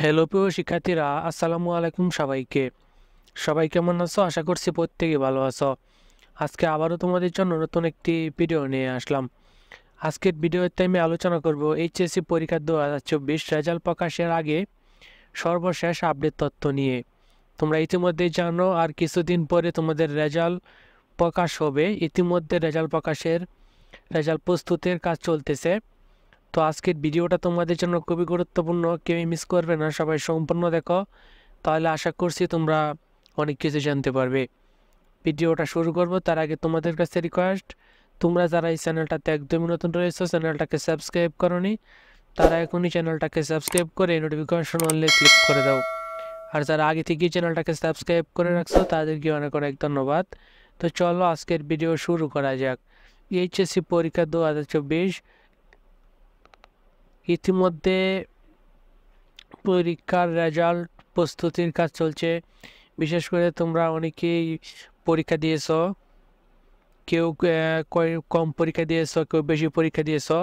Hello প্রিয় শিক্ষার্থীরা, আসসালামু আলাইকুম সবাইকে। সবাই কেমন আছো? আশা করছি প্রত্যেকে ভালো আছো। আজকে আবারও তোমাদের জন্য নতুন একটি ভিডিও নিয়ে আসলাম। আজকের ভিডিওতে আমি আলোচনা করব এইচএসসি পরীক্ষা 2024 রেজাল্ট প্রকাশের আগে সর্বশেষ আপডেট তথ্য নিয়ে। তোমরা ইতিমধ্যেই জানো আর কিছুদিন পরে তোমাদের রেজাল্ট প্রকাশ হবে। ইতিমধ্যে রেজাল্ট প্রস্তুতের কাজ চলতেছে। তো আজকের ভিডিওটা তোমাদের জন্য খুবই গুরুত্বপূর্ণ, কেউই মিস করবে না, সবাই সম্পূর্ণ দেখো, তাহলে আশা করছি তোমরা অনেক কিছু জানতে পারবে। ভিডিওটা শুরু করব তার আগে তোমাদের কাছে রিকোয়েস্ট, তোমরা যারা এই চ্যানেলটাতে একদমই নতুন রয়েছে, চ্যানেলটাকে সাবস্ক্রাইব করনি, তারা এখনই চ্যানেলটাকে সাবস্ক্রাইব করে নোটিফিকেশন অনলি ক্লিক করে দাও। আর যারা আগে থেকেই চ্যানেলটাকে সাবস্ক্রাইব করে রাখছো তাদেরকে অনেক অনেক ধন্যবাদ। তো চলো আজকের ভিডিও শুরু করা যাক। এইচএসসি পরীক্ষা 2024 ইতিমধ্যে পরীক্ষার রেজাল্ট প্রস্তুতির কাজ চলছে। বিশেষ করে তোমরা অনেকেই পরীক্ষা দিয়েছো, কেউ কম পরীক্ষা দিয়েছো, কেউ বেশি পরীক্ষা দিয়েছো।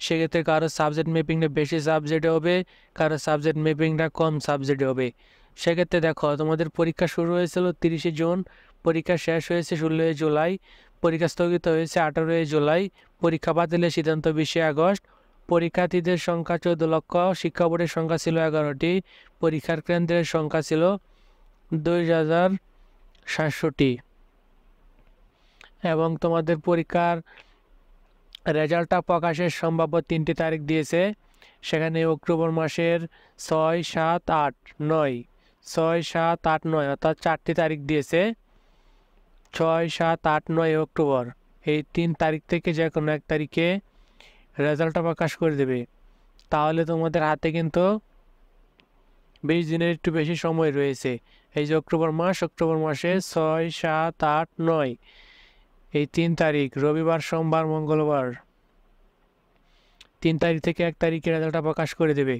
সেক্ষেত্রে কারো সাবজেক্ট ম্যাপিংটা বেশি সাবজেক্টে হবে, কারো সাবজেক্ট ম্যাপিংটা কম সাবজেক্টে হবে। সেক্ষেত্রে দেখো, তোমাদের পরীক্ষা শুরু হয়েছিল 30শে জুন, পরীক্ষা শেষ হয়েছে 16 জুলাই, পরীক্ষা স্থগিত হয়েছে 18 জুলাই, পরীক্ষা বাতিলের সিদ্ধান্ত 20 আগস্ট। পরীক্ষার্থীদের সংখ্যা 14 লক্ষ, শিক্ষা বোর্ডের সংখ্যা ছিল 11টি, পরীক্ষার কেন্দ্রের সংখ্যা ছিল 2760টি। এবং তোমাদের পরীক্ষার রেজাল্টটা প্রকাশের সম্ভাব্য 3টি তারিখ দিয়েছে। সেখানে অক্টোবর মাসের 6, 7, 8, 9, 6, 7, 8, 9 অর্থাৎ 4টি তারিখ দিয়েছে। 6, 7, 8, 9 অক্টোবর, এই 3 তারিখ থেকে যে কোনো এক তারিখে রেজাল্টটা প্রকাশ করে দেবে। তাহলে তোমাদের হাতে কিন্তু 20 দিনের একটু বেশি সময় রয়েছে। এই যে অক্টোবর মাসে 6, 7, 8, 9 এই 3 তারিখ, রবিবার, সোমবার, মঙ্গলবার, 3 তারিখ থেকে 1 তারিখে রেজাল্টটা প্রকাশ করে দেবে।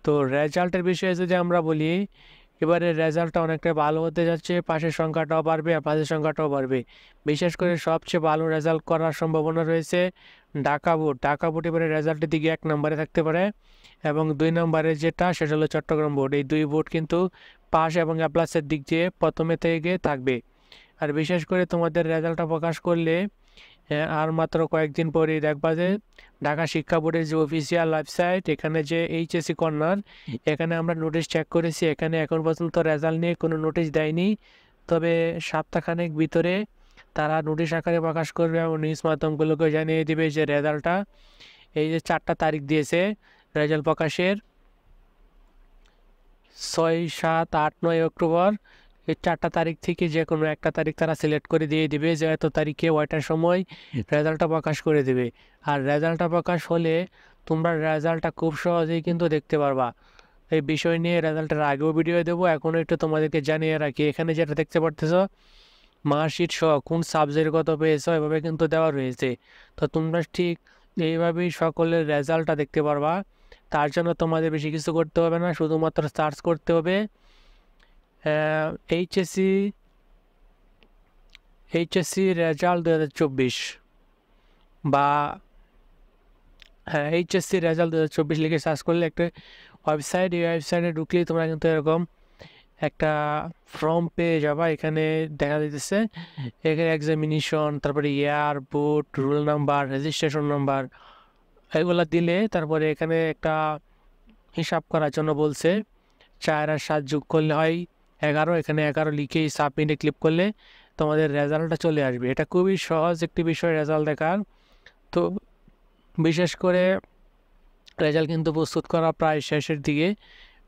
তো রেজাল্টের বিষয়ে যদি আমরা বলি, এবারে রেজাল্টটা অনেকটা ভালো হতে যাচ্ছে, পাশের সংখ্যাটাও বাড়বে আর পাশের সংখ্যাটাও বাড়বে। বিশেষ করে সবচেয়ে ভালো রেজাল্ট করার সম্ভাবনা রয়েছে ঢাকা বোর্ড এবারে রেজাল্টের দিকে 1 নম্বরে থাকতে পারে, এবং 2 নম্বরে যেটা সেটা হলো চট্টগ্রাম বোর্ড। এই 2 বোর্ড কিন্তু পাস এবং এ প্লাসের দিক দিয়ে প্রথমে থেকে থাকবে। আর বিশেষ করে তোমাদের রেজাল্টটা প্রকাশ করলে আর মাত্র কয়েকদিন পরেই দেখবা যে ঢাকা শিক্ষা বোর্ডের যে অফিসিয়াল ওয়েবসাইট, এখানে যে এইচএসসি কর্নার, এখানে আমরা নোটিশ চেক করেছি, এখানে এখন পর্যন্ত রেজাল্ট নিয়ে কোনো নোটিশ দেয়নি। তবে সপ্তাহখানেক ভিতরে তারা নোটিশ আকারে প্রকাশ করবে এবং নিউজ মাধ্যমগুলোকে জানিয়ে দেবে যে রেজাল্টটা, এই যে 4টা তারিখ দিয়েছে রেজাল্ট প্রকাশের, 6, 7, 8, 9 অক্টোবর, এই 4টা তারিখ থেকে যে কোনো একটা তারিখ তারা সিলেক্ট করে দিয়ে দিবে যে এত তারিখে ওইটার সময় রেজাল্টটা প্রকাশ করে দেবে। আর রেজাল্টটা প্রকাশ হলে তোমরা রেজাল্টটা খুব সহজেই কিন্তু দেখতে পারবা। এই বিষয় নিয়ে রেজাল্টের আগেও ভিডিও দেবো, এখনও একটু তোমাদেরকে জানিয়ে রাখি। এখানে যেটা দেখতে পারতেছো মার্কশিট সহ কোন সাবজেক্ট কত পেয়েছো এভাবে কিন্তু দেওয়া রয়েছে। তো তোমরা ঠিক এইভাবেই সকলের রেজাল্টটা দেখতে পারবা। তার জন্য তোমাদের বেশি কিছু করতে হবে না, শুধুমাত্র সার্চ করতে হবে এইচএসসি রেজাল্ট 2024 বা এইচএসসি রেজাল্ট 2024 লিখে সার্চ করলে একটা ওয়েবসাইট, এই ওয়েবসাইটে ঢুকলেই তোমরা কিন্তু এরকম একটা ফর্ম পেয়ে যাবা। এখানে দেখা যাইতেছে এখানে এক্সামিনেশন, তারপরে ইয়ার, বুট, রোল নাম্বার, রেজিস্ট্রেশন নাম্বার, এগুলো দিলে তারপরে এখানে একটা হিসাব করার জন্য বলছে। 4 আর 7 যোগ করলে হয় 11, এখানে 11 লিখেই সাবমিটে ক্লিক করলে তোমাদের রেজাল্টটা চলে আসবে। এটা খুবই সহজ একটি বিষয় রেজাল্ট দেখার। তো বিশেষ করে রেজাল্ট কিন্তু প্রস্তুত করা প্রায় শেষের দিকে,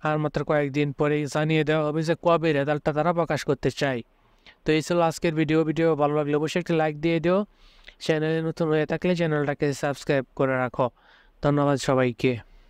আর মাত্র কয়েকদিন পরেই জানিয়ে দেওয়া হবে যে কবে রেজাল্টটা তারা প্রকাশ করতে চায়। তো এই ছিল আজকের ভিডিও ভালো লাগলে অবশ্যই একটি লাইক দিয়ে দিও, চ্যানেলে নতুন হয়ে থাকলে চ্যানেলটাকে সাবস্ক্রাইব করে রাখো। ধন্যবাদ সবাইকে।